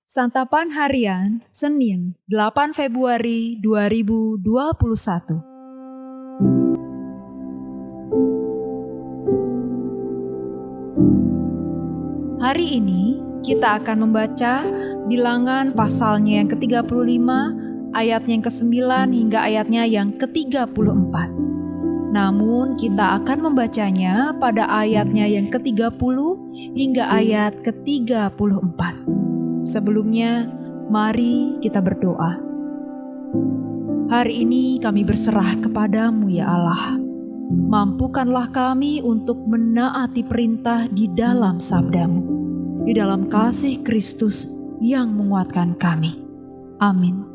Santapan Harian, Senin, 8 Februari 2021. Hari ini kita akan membaca Bilangan pasalnya yang ke-35, ayatnya yang ke-9 hingga ayatnya yang ke-34. Namun kita akan membacanya pada ayatnya yang ke-30 hingga ayat ke-34. Sebelumnya, mari kita berdoa. Hari ini kami berserah kepadamu ya Allah. Mampukanlah kami untuk menaati perintah di dalam sabdamu, di dalam kasih Kristus yang menguatkan kami. Amin.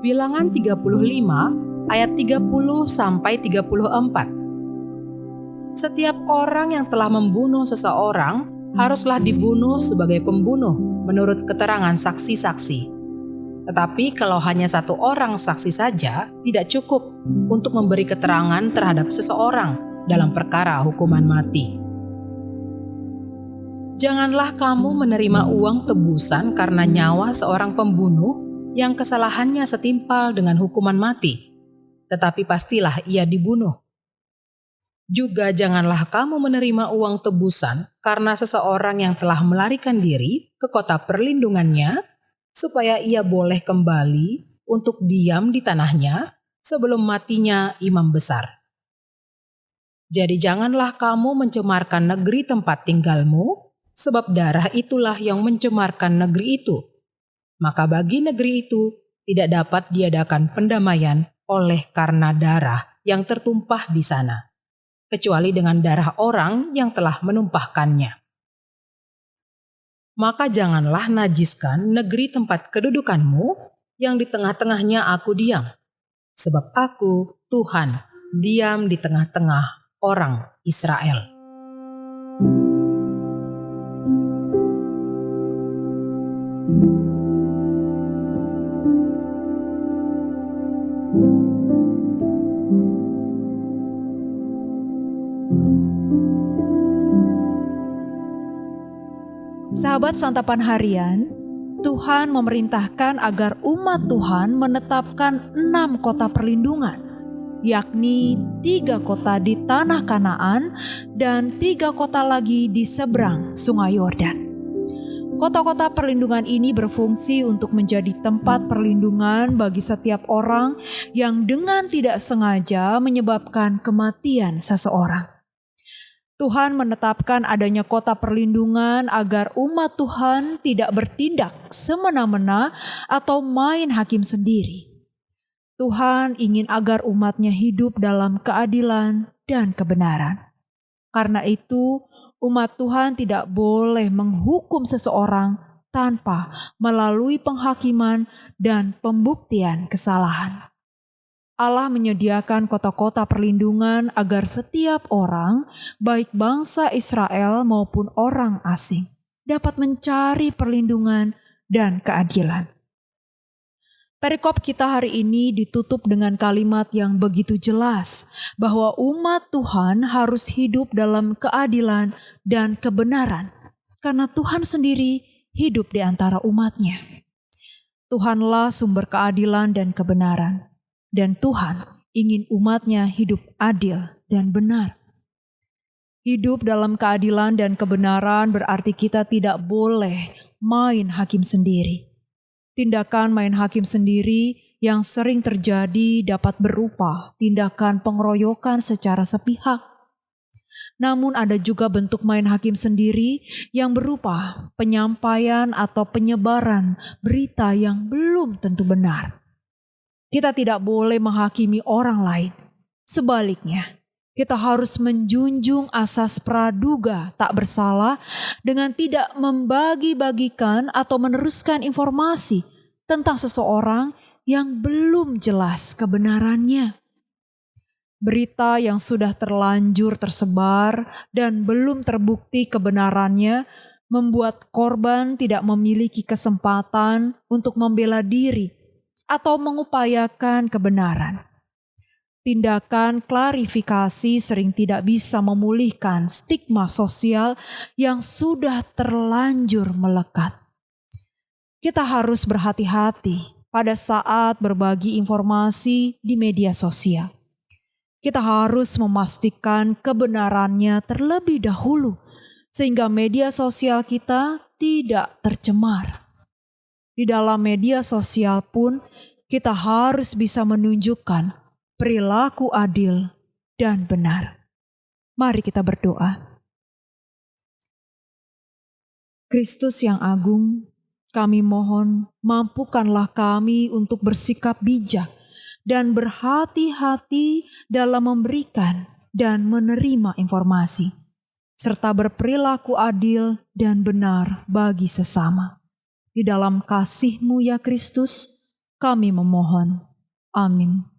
Bilangan 35 ayat 30 sampai 34. Setiap orang yang telah membunuh seseorang haruslah dibunuh sebagai pembunuh menurut keterangan saksi-saksi. Tetapi kalau hanya satu orang saksi saja tidak cukup untuk memberi keterangan terhadap seseorang dalam perkara hukuman mati. Janganlah kamu menerima uang tebusan karena nyawa seorang pembunuh yang kesalahannya setimpal dengan hukuman mati, tetapi pastilah ia dibunuh. Juga janganlah kamu menerima uang tebusan karena seseorang yang telah melarikan diri ke kota perlindungannya, supaya ia boleh kembali untuk diam di tanahnya sebelum matinya imam besar. Jadi janganlah kamu mencemarkan negeri tempat tinggalmu, sebab darah itulah yang mencemarkan negeri itu. Maka bagi negeri itu tidak dapat diadakan pendamaian oleh karena darah yang tertumpah di sana, kecuali dengan darah orang yang telah menumpahkannya. Maka janganlah najiskan negeri tempat kedudukanmu yang di tengah-tengahnya aku diam, sebab aku, Tuhan, diam di tengah-tengah orang Israel. Sahabat Santapan Harian, Tuhan memerintahkan agar umat Tuhan menetapkan 6 kota perlindungan, yakni 3 kota di tanah Kanaan dan 3 kota lagi di seberang Sungai Yordan. Kota-kota perlindungan ini berfungsi untuk menjadi tempat perlindungan bagi setiap orang yang dengan tidak sengaja menyebabkan kematian seseorang. Tuhan menetapkan adanya kota perlindungan agar umat Tuhan tidak bertindak semena-mena atau main hakim sendiri. Tuhan ingin agar umatnya hidup dalam keadilan dan kebenaran. Karena itu, umat Tuhan tidak boleh menghukum seseorang tanpa melalui penghakiman dan pembuktian kesalahan. Allah menyediakan kota-kota perlindungan agar setiap orang, baik bangsa Israel maupun orang asing, dapat mencari perlindungan dan keadilan. Perikop kita hari ini ditutup dengan kalimat yang begitu jelas bahwa umat Tuhan harus hidup dalam keadilan dan kebenaran, karena Tuhan sendiri hidup di antara umatnya. Tuhanlah sumber keadilan dan kebenaran. Dan Tuhan ingin umatnya hidup adil dan benar. Hidup dalam keadilan dan kebenaran berarti kita tidak boleh main hakim sendiri. Tindakan main hakim sendiri yang sering terjadi dapat berupa tindakan pengeroyokan secara sepihak. Namun ada juga bentuk main hakim sendiri yang berupa penyampaian atau penyebaran berita yang belum tentu benar. Kita tidak boleh menghakimi orang lain. Sebaliknya, kita harus menjunjung asas praduga tak bersalah dengan tidak membagi-bagikan atau meneruskan informasi tentang seseorang yang belum jelas kebenarannya. Berita yang sudah terlanjur tersebar dan belum terbukti kebenarannya membuat korban tidak memiliki kesempatan untuk membela diri atau mengupayakan kebenaran. Tindakan klarifikasi sering tidak bisa memulihkan stigma sosial yang sudah terlanjur melekat. kita harus berhati-hati pada saat berbagi informasi di media sosial. Kita harus memastikan kebenarannya terlebih dahulu, sehingga media sosial kita tidak tercemar. Di dalam media sosial pun, kita harus bisa menunjukkan perilaku adil dan benar. Mari kita berdoa. Kristus yang agung, kami mohon mampukanlah kami untuk bersikap bijak dan berhati-hati dalam memberikan dan menerima informasi, serta berperilaku adil dan benar bagi sesama. Di dalam kasih-Mu ya Kristus, kami memohon. Amin.